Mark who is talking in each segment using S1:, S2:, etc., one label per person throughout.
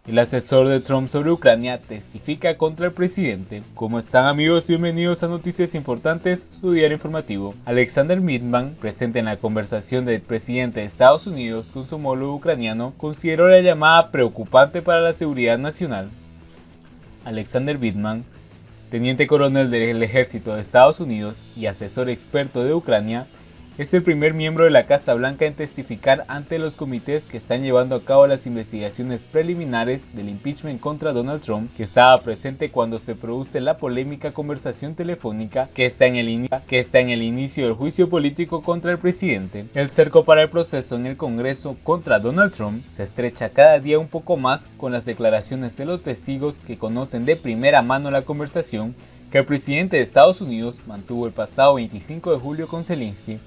S1: El asesor de Trump sobre Ucrania testifica contra el presidente. ¿Cómo están, amigos? Bienvenidos a Noticias Importantes, su diario informativo. Alexander Vindman, presente en la conversación del presidente de Estados Unidos con su homólogo ucraniano, consideró la llamada preocupante para la seguridad nacional. Alexander Vindman, teniente coronel del ejército de Estados Unidos y asesor experto de Ucrania, es el primer miembro de la Casa Blanca en testificar ante los comités que están llevando a cabo las investigaciones preliminares del impeachment contra Donald Trump, que estaba presente cuando se produce la polémica conversación telefónica que está en el inicio del juicio político contra el presidente. El cerco para el proceso en el Congreso contra Donald Trump se estrecha cada día un poco más con las declaraciones de los testigos que conocen de primera mano la conversación que el presidente de Estados Unidos mantuvo el pasado 25 de julio con Zelensky,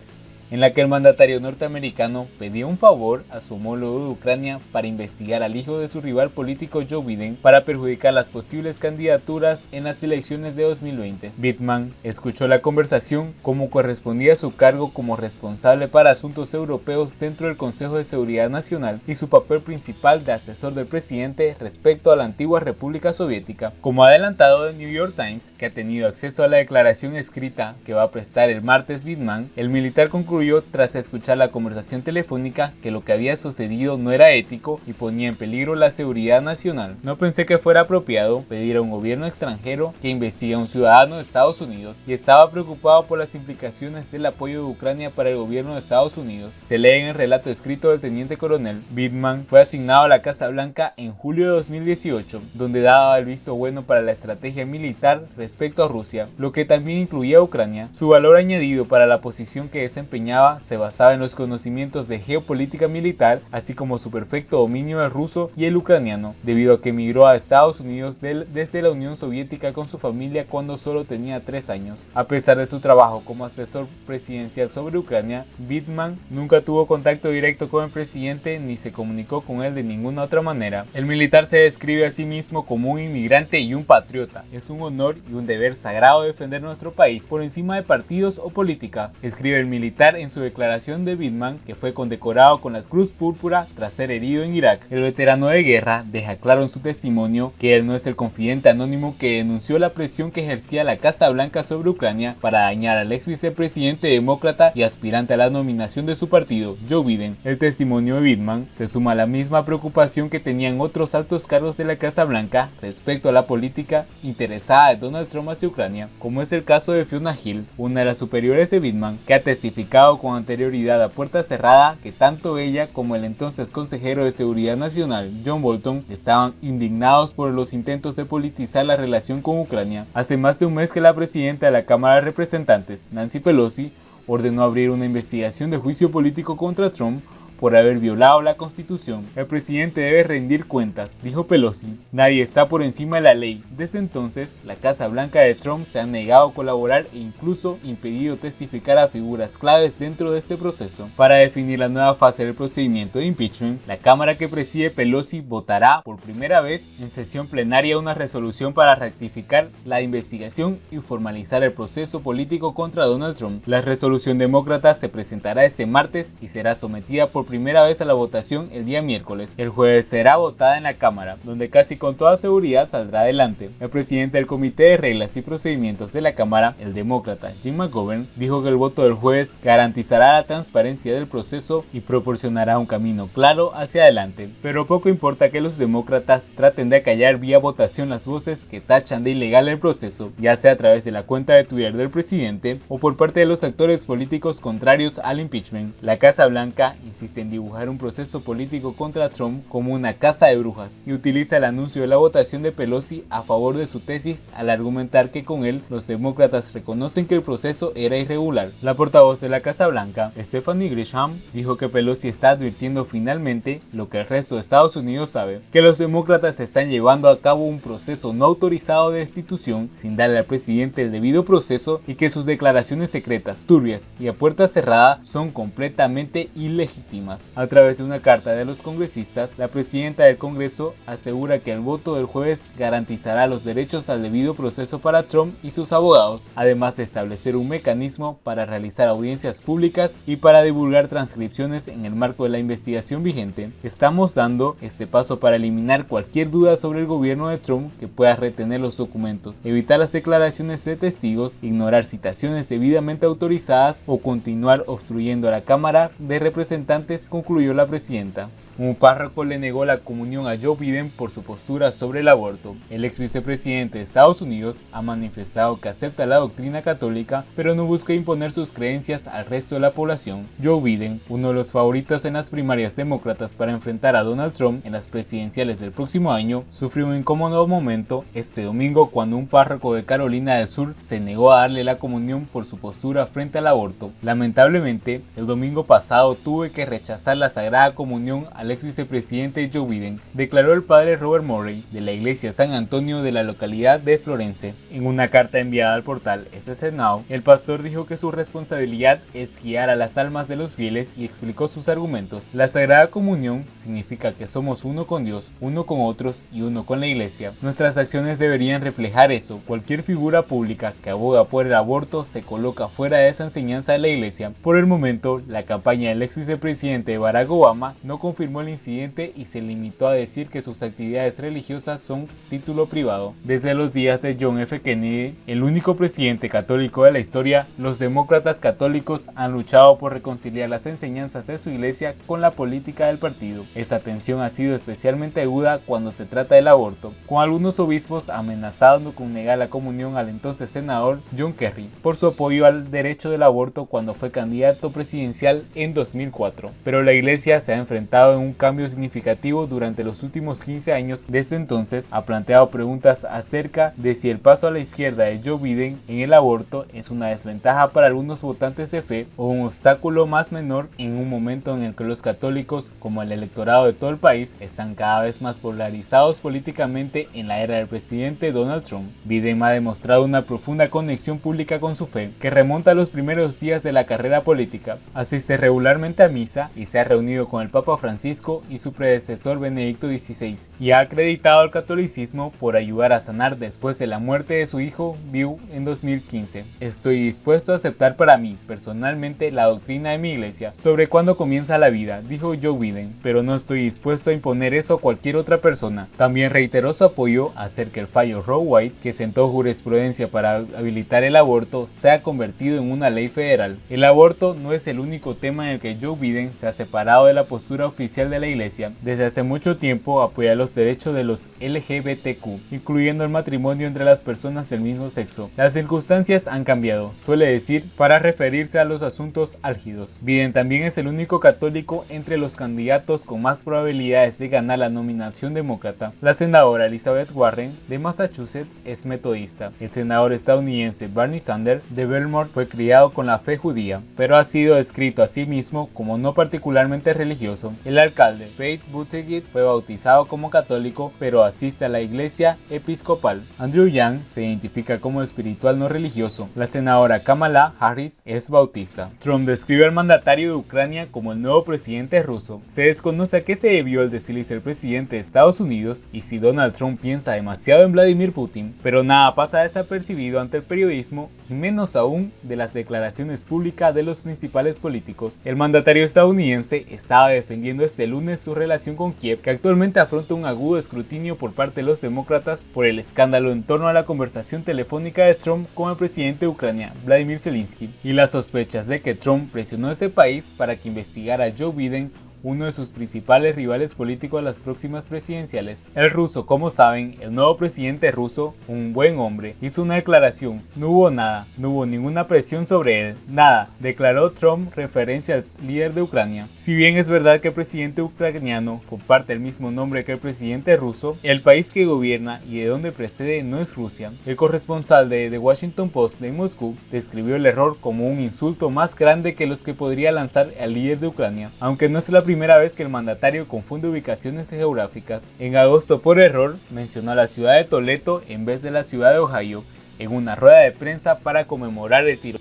S1: en la que el mandatario norteamericano pedía un favor a su homólogo de Ucrania para investigar al hijo de su rival político Joe Biden para perjudicar las posibles candidaturas en las elecciones de 2020. Vindman escuchó la conversación como correspondía a su cargo como responsable para asuntos europeos dentro del Consejo de Seguridad Nacional y su papel principal de asesor del presidente respecto a la antigua República Soviética. Como adelantado de New York Times, que ha tenido acceso a la declaración escrita que va a prestar el martes Vindman, el militar concluyó tras escuchar la conversación telefónica que lo que había sucedido no era ético y ponía en peligro la seguridad nacional. No pensé que fuera apropiado pedir a un gobierno extranjero que investigue a un ciudadano de Estados Unidos y estaba preocupado por las implicaciones del apoyo de Ucrania para el gobierno de Estados Unidos. Se lee en el relato escrito del teniente coronel. Vindman fue asignado a la Casa Blanca en julio de 2018, donde daba el visto bueno para la estrategia militar respecto a Rusia, lo que también incluía a Ucrania. Su valor añadido para la posición que desempeñaba se basaba en los conocimientos de geopolítica militar, así como su perfecto dominio del ruso y el ucraniano, debido a que emigró a Estados Unidos desde la Unión Soviética con su familia cuando solo tenía 3 años. A pesar de su trabajo como asesor presidencial sobre Ucrania, Vindman nunca tuvo contacto directo con el presidente ni se comunicó con él de ninguna otra manera. El militar se describe a sí mismo como un inmigrante y un patriota. Es un honor y un deber sagrado defender nuestro país por encima de partidos o política, escribe el militar en su declaración de Vindman, que fue condecorado con la Cruz Púrpura tras ser herido en Irak. El veterano de guerra deja claro en su testimonio que él no es el confidente anónimo que denunció la presión que ejercía la Casa Blanca sobre Ucrania para dañar al ex vicepresidente demócrata y aspirante a la nominación de su partido, Joe Biden. El testimonio de Vindman se suma a la misma preocupación que tenían otros altos cargos de la Casa Blanca respecto a la política interesada de Donald Trump hacia Ucrania, como es el caso de Fiona Hill, una de las superiores de Vindman, que ha testificado con anterioridad a puerta cerrada que tanto ella como el entonces consejero de Seguridad Nacional, John Bolton, estaban indignados por los intentos de politizar la relación con Ucrania. Hace más de un mes que la presidenta de la Cámara de Representantes, Nancy Pelosi, ordenó abrir una investigación de juicio político contra Trump por haber violado la Constitución. El presidente debe rendir cuentas, dijo Pelosi. Nadie está por encima de la ley. Desde entonces, la Casa Blanca de Trump se ha negado a colaborar e incluso impedido testificar a figuras claves dentro de este proceso. Para definir la nueva fase del procedimiento de impeachment, la Cámara que preside Pelosi votará por primera vez en sesión plenaria una resolución para ratificar la investigación y formalizar el proceso político contra Donald Trump. La resolución demócrata se presentará este martes y será sometida por primera vez a la votación el día miércoles. El jueves será votada en la Cámara, donde casi con toda seguridad saldrá adelante. El presidente del Comité de Reglas y Procedimientos de la Cámara, el demócrata Jim McGovern, dijo que el voto del jueves garantizará la transparencia del proceso y proporcionará un camino claro hacia adelante. Pero poco importa que los demócratas traten de acallar vía votación las voces que tachan de ilegal el proceso, ya sea a través de la cuenta de Twitter del presidente o por parte de los actores políticos contrarios al impeachment. La Casa Blanca insiste en dibujar un proceso político contra Trump como una caza de brujas y utiliza el anuncio de la votación de Pelosi a favor de su tesis al argumentar que con él los demócratas reconocen que el proceso era irregular. La portavoz de la Casa Blanca, Stephanie Grisham, dijo que Pelosi está advirtiendo finalmente lo que el resto de Estados Unidos sabe, que los demócratas están llevando a cabo un proceso no autorizado de destitución sin darle al presidente el debido proceso y que sus declaraciones secretas, turbias y a puerta cerrada son completamente ilegítimas. víctimas. A través de una carta de los congresistas, la presidenta del Congreso asegura que el voto del jueves garantizará los derechos al debido proceso para Trump y sus abogados, además de establecer un mecanismo para realizar audiencias públicas y para divulgar transcripciones en el marco de la investigación vigente. Estamos dando este paso para eliminar cualquier duda sobre el gobierno de Trump que pueda retener los documentos, evitar las declaraciones de testigos, ignorar citaciones debidamente autorizadas o continuar obstruyendo a la Cámara de Representantes, concluyó la presidenta. Un párroco le negó la comunión a Joe Biden por su postura sobre el aborto. El ex vicepresidente de Estados Unidos ha manifestado que acepta la doctrina católica, pero no busca imponer sus creencias al resto de la población. Joe Biden, uno de los favoritos en las primarias demócratas para enfrentar a Donald Trump en las presidenciales del próximo año, sufrió un incómodo momento este domingo cuando un párroco de Carolina del Sur se negó a darle la comunión por su postura frente al aborto. Lamentablemente, el domingo pasado tuve que rechazar la Sagrada Comunión al ex vicepresidente Joe Biden, declaró el padre Robert Murray de la iglesia San Antonio de la localidad de Florence. En una carta enviada al portal SC Now, el pastor dijo que su responsabilidad es guiar a las almas de los fieles y explicó sus argumentos. La Sagrada Comunión significa que somos uno con Dios, uno con otros y uno con la iglesia. Nuestras acciones deberían reflejar eso. Cualquier figura pública que aboga por el aborto se coloca fuera de esa enseñanza de la iglesia. Por el momento, la campaña del ex vicepresidente Barack Obama no confirmó el incidente y se limitó a decir que sus actividades religiosas son título privado. Desde los días de John F. Kennedy, el único presidente católico de la historia, los demócratas católicos han luchado por reconciliar las enseñanzas de su iglesia con la política del partido. Esa tensión ha sido especialmente aguda cuando se trata del aborto, con algunos obispos amenazando con negar la comunión al entonces senador John Kerry por su apoyo al derecho del aborto cuando fue candidato presidencial en 2004. Pero la iglesia se ha enfrentado en un cambio significativo durante los últimos 15 años. Desde entonces ha planteado preguntas acerca de si el paso a la izquierda de Joe Biden en el aborto es una desventaja para algunos votantes de fe o un obstáculo más menor en un momento en el que los católicos, como el electorado de todo el país, están cada vez más polarizados políticamente en la era del presidente Donald Trump. Biden ha demostrado una profunda conexión pública con su fe, que remonta a los primeros días de la carrera política. Asiste regularmente a misa y se ha reunido con el Papa Francisco y su predecesor Benedicto XVI, y ha acreditado al catolicismo por ayudar a sanar después de la muerte de su hijo Beau en 2015. Estoy dispuesto a aceptar para mí, personalmente, la doctrina de mi iglesia sobre cuándo comienza la vida, dijo Joe Biden, pero no estoy dispuesto a imponer eso a cualquier otra persona. También reiteró su apoyo a hacer que el fallo Roe Wade, que sentó jurisprudencia para habilitar el aborto, sea convertido en una ley federal. El aborto no es el único tema en el que Joe Biden se ha separado de la postura oficial de la iglesia. Desde hace mucho tiempo apoya los derechos de los LGBTQ, incluyendo el matrimonio entre las personas del mismo sexo. Las circunstancias han cambiado, suele decir, para referirse a los asuntos álgidos. Biden también es el único católico entre los candidatos con más probabilidades de ganar la nominación demócrata. La senadora Elizabeth Warren de Massachusetts es metodista. El senador estadounidense Bernie Sanders de Vermont fue criado con la fe judía, pero ha sido descrito a sí mismo como no particularmente religioso. El alcalde Pete Buttigieg fue bautizado como católico, pero asiste a la iglesia episcopal. Andrew Yang se identifica como espiritual no religioso. La senadora Kamala Harris es bautista. Trump describe al mandatario de Ucrania como el nuevo presidente ruso. Se desconoce a qué se debió el desliz del presidente de Estados Unidos y si Donald Trump piensa demasiado en Vladimir Putin, pero nada pasa desapercibido ante el periodismo y menos aún de las declaraciones públicas de los principales políticos. El mandatario estadounidense estaba defendiendo este lunes su relación con Kiev, que actualmente afronta un agudo escrutinio por parte de los demócratas por el escándalo en torno a la conversación telefónica de Trump con el presidente de Ucrania, Vladimir Zelensky, y las sospechas de que Trump presionó a ese país para que investigara a Joe Biden, uno de sus principales rivales políticos a las próximas presidenciales. El ruso, como saben, el nuevo presidente ruso, un buen hombre, hizo una declaración. No hubo nada, no hubo ninguna presión sobre él, nada, declaró Trump referencia al líder de Ucrania. Si bien es verdad que el presidente ucraniano comparte el mismo nombre que el presidente ruso, el país que gobierna y de donde precede no es Rusia. El corresponsal de The Washington Post de Moscú describió el error como un insulto más grande que los que podría lanzar al líder de Ucrania, aunque no es la primera vez que el mandatario confunde ubicaciones geográficas. En agosto, por error, mencionó a la ciudad de Toledo en vez de la ciudad de Ohio en una rueda de prensa para conmemorar el tiro.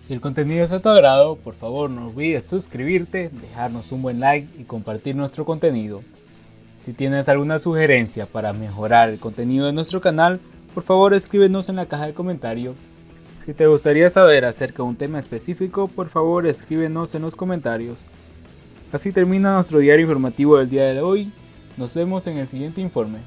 S1: Si el contenido es de tu agrado, por favor no olvides suscribirte, dejarnos un buen like y compartir nuestro contenido. Si tienes alguna sugerencia para mejorar el contenido de nuestro canal, por favor escríbenos en la caja de comentarios. Si te gustaría saber acerca de un tema específico, por favor escríbenos en los comentarios. Así termina nuestro diario informativo del día de hoy. Nos vemos en el siguiente informe.